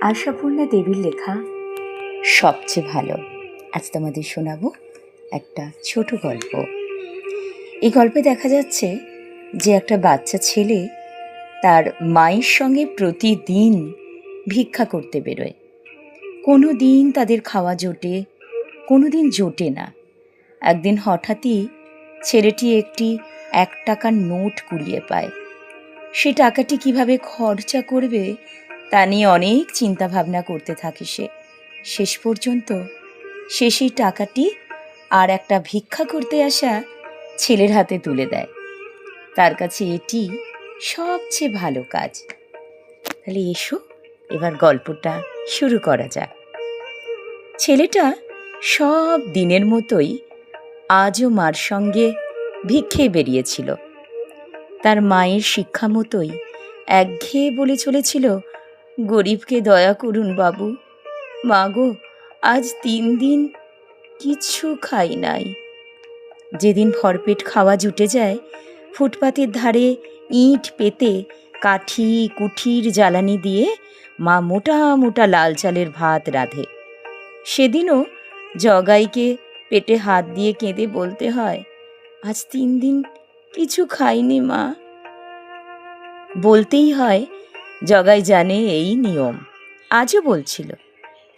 আশাপূর্ণা দেবীর লেখা সবচেয়ে ভালো। আজ তোমাদের শোনাবো একটা ছোট গল্প। এই গল্পে দেখা যাচ্ছে যে একটা বাচ্চা ছেলে তার মায়ের সঙ্গে প্রতিদিন ভিক্ষা করতে বেরোয়। কোনো দিন তাদের খাওয়া জোটে, কোনো দিন জোটে না। একদিন হঠাৎই ছেলেটি একটি 1 টাকার নোট কুড়িয়ে পায়। সে টাকাটি কিভাবে খরচা করবে তা নিয়ে অনেক চিন্তা ভাবনা করতে থাকে সে। শেষ পর্যন্ত সে সেই টাকাটি আর একটা ভিক্ষা করতে আসা ছেলের হাতে তুলে দেয়। তার কাছে এটি সবচেয়ে ভালো কাজ। তাহলে এসো এবার গল্পটা শুরু করা যাক। ছেলেটা সব দিনের মতোই আজও মার সঙ্গে ভিক্ষে বেরিয়েছিল। তার মায়ের শিক্ষা মতোই একঘেয়ে বলে চলেছিল, গরিবকে দয়া করুন বাবু। মা গো, আজ 3 দিন কিছু খাই নাই। যেদিন ভরপেট খাওয়া জুটে যায়, ফুটপাতের ধারে ইট পেতে কাঠি কুঠির জ্বালানি দিয়ে মা মোটা মোটা লাল চালের ভাত রাঁধে। সেদিনও জগাইকে পেটে হাত দিয়ে কেঁদে বলতে হয়, আজ 3 দিন কিছু খাইনি মা। বলতেই হয়, জগাই জানে এই নিয়ম, আজও বলছিল,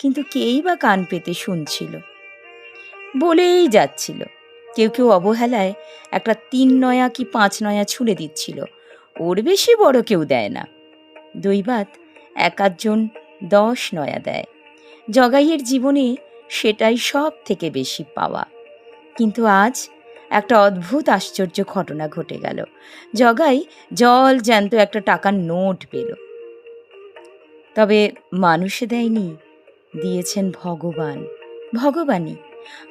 কিন্তু কেই বা কান পেতে শুনছিল। বলেই যাচ্ছিল। কেউ কেউ অবহেলায় একটা 3 নয়া কি 5 নয়া ছুঁড়ে দিচ্ছিল। ওর বেশি বড় কেউ দেয় না। দৈবাত 1-1 10 নয়া দেয়। জগাইয়ের জীবনে সেটাই সব থেকে বেশি পাওয়া। কিন্তু আজ একটা অদ্ভুত আশ্চর্য ঘটনা ঘটে গেল। জগাই জল জ্যান্ত একটা টাকার নোট পেল। তবে মানুষে দেয়নি, দিয়েছেন ভগবান। ভগবানই।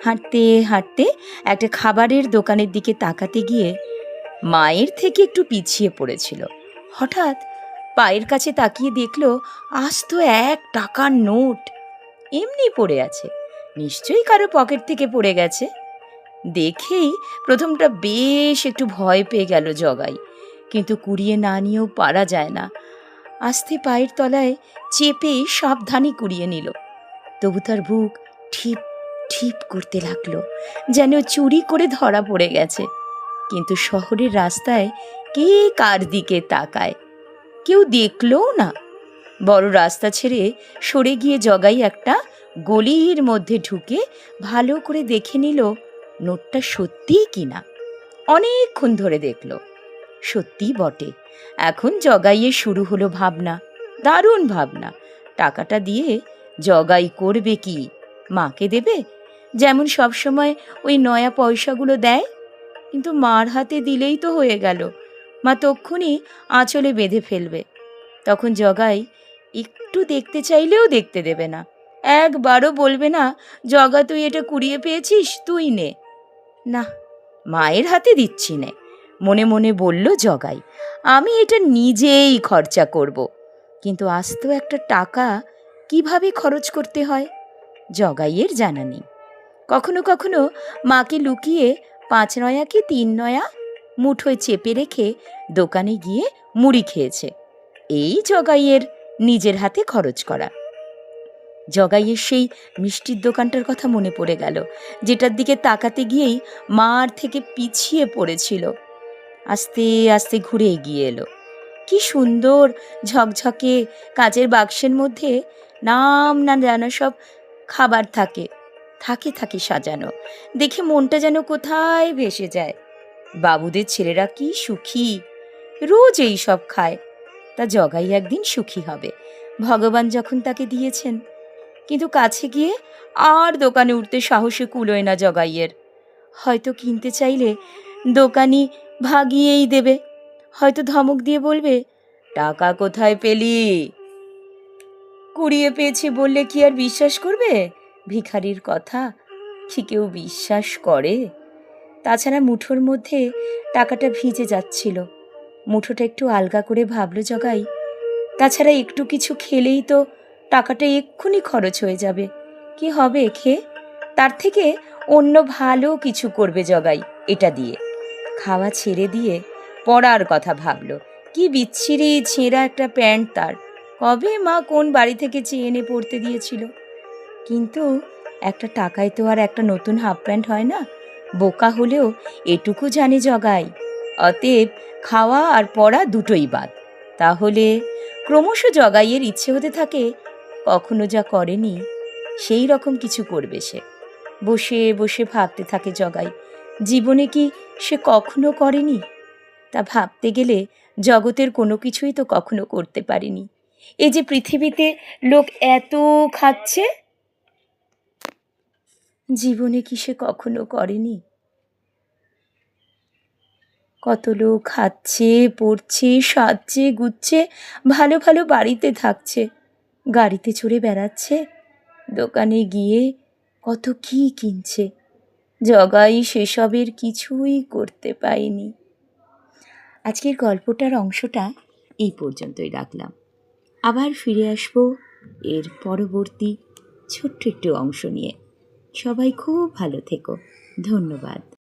হাঁটতে হাঁটতে একটা খাবারের দোকানের দিকে তাকাতে গিয়ে মায়ের থেকে একটু পিছিয়ে পড়েছিল। হঠাৎ পায়ের কাছে তাকিয়ে দেখল আস্ত 1 টাকার নোট এমনি পড়ে আছে। নিশ্চয়ই কারো পকেট থেকে পড়ে গেছে। দেখেই প্রথমটা বেশ একটু ভয় পেয়ে গেল জগাই, কিন্তু কুড়িয়ে না নিয়েও পারা যায় না। আস্তে পায়ের তলায় চেপে সাবধানে কুড়িয়ে নিল। তবু তার বুক ঠিপ ঠিপ করতে লাগলো, যেন চুরি করে ধরা পড়ে গেছে। কিন্তু শহরের রাস্তায় কে কার দিকে তাকায়, কেউ দেখলও না। বড় রাস্তা ছেড়ে সরে গিয়ে জগাই একটা গলির মধ্যে ঢুকে ভালো করে দেখে নিল নোটটা সত্যিই কিনা। অনেকক্ষণ ধরে দেখল, সত্যি বটে। এখন জগাইয়ের শুরু হলো ভাবনা, দারুণ ভাবনা। টাকাটা দিয়ে জগাই করবে কি? মাকে দেবে, যেমন সবসময় ওই নয়া পয়সাগুলো দেয়। কিন্তু মার হাতে দিলেই তো হয়ে গেল। মা তক্ষুনি আঁচলে বেঁধে ফেলবে। তখন জগাই একটু দেখতে চাইলেও দেখতে দেবে না। একবারও বলবে না, জগা তুই এটা কুড়িয়ে পেয়েছিস, তুই নে। না, মায়ের হাতে দিচ্ছি নে। মনে মনে বলল জগাই, আমি এটা নিজেই খরচা করব। কিন্তু আস্ত একটা টাকা কিভাবে খরচ করতে হয় জগাইয়ের জানা নেই। কখনো কখনো মাকে লুকিয়ে 5 নয়া কি 3 নয়া মুঠোয় চেপে রেখে দোকানে গিয়ে মুড়ি খেয়েছে। এই জগাইয়ের নিজের হাতে খরচ করা। জগাইয়ের সেই মিষ্টির দোকানটার কথা মনে পড়ে গেল, যেটার দিকে তাকাতে গিয়েই মার থেকে পিছিয়ে পড়েছিল। আস্তে আস্তে ঘুরে এগিয়ে এলো। কি সুন্দর ঝকঝকে কাচের বাক্সের মধ্যে নাম না জানা সব খাবার থাকে থাকে থাকে সাজানো। দেখে মনটা যেন কোথায় ভেসে যায়। বাবুদের ছেলেরা কি সুখী, রোজ এই সব খায়। তা জগাই একদিন সুখী হবে, ভগবান যখন তাকে দিয়েছেন। কিন্তু কাছে গিয়ে আর দোকানে উঠতে সাহসে কুলোয় না জগাইয়ের। হয়তো কিনতে চাইলে দোকানি ভাগিয়েই দেবে, হয়তো ধমক দিয়ে বলবে, টাকা কোথায় পেলি? কুড়িয়ে পেয়েছে বললে কি আর বিশ্বাস করবে ভিখারির কথা? কি কেউ বিশ্বাস করে? তাছাড়া মুঠোর মধ্যে টাকাটা ভিজে যাচ্ছিল। মুঠোটা একটু আলগা করে ভাবল জগাই, তাছাড়া একটু কিছু খেলেই তো টাকাটা এক্ষুনি খরচ হয়ে যাবে। কি হবে খেয়ে? তার থেকে অন্য ভালো কিছু করবে জগাই এটা দিয়ে। খাওয়া ছেড়ে দিয়ে পড়ার কথা ভাবল। কি বিচ্ছিরি ছেঁড়া একটা প্যান্ট তার, কবে মা কোন বাড়ি থেকে চেয়ে এনে পড়তে দিয়েছিল। কিন্তু একটা টাকায় তো আর একটা নতুন হাফ প্যান্ট হয় না। বোকা হলেও এটুকু জানে জগাই, অতএব খাওয়া আর পড়া দুটোই বাদ। তাহলে ক্রমশ জগাইয়ের ইচ্ছে হতে থাকে কখনো যা করেনি সেই রকম কিছু করবে সে। বসে বসে ভাবতে থাকে জগাই, জীবনে কি সে কখনো করেনি? তা ভাবতে গেলে জগতের কোনো কিছুই তো কখনো করতে পারেনি। এই যে পৃথিবীতে লোক এত খাচ্ছে, জীবনে কি সে কখনো করেনি? কত লোক খাচ্ছে, পড়ছে, সাজছে, গুচ্ছে, ভালো ভালো বাড়িতে থাকছে, গাড়িতে চড়ে বেড়াচ্ছে, দোকানে গিয়ে কত কি কিনছে। জগাই সেসবের কিছুই করতে পায়নি। আজকের গল্পটার অংশটা এই পর্যন্তই রাখলাম। আবার ফিরে আসব এর পরবর্তী ছোট্ট একটু অংশ নিয়ে। সবাই খুব ভালো থেকো। ধন্যবাদ।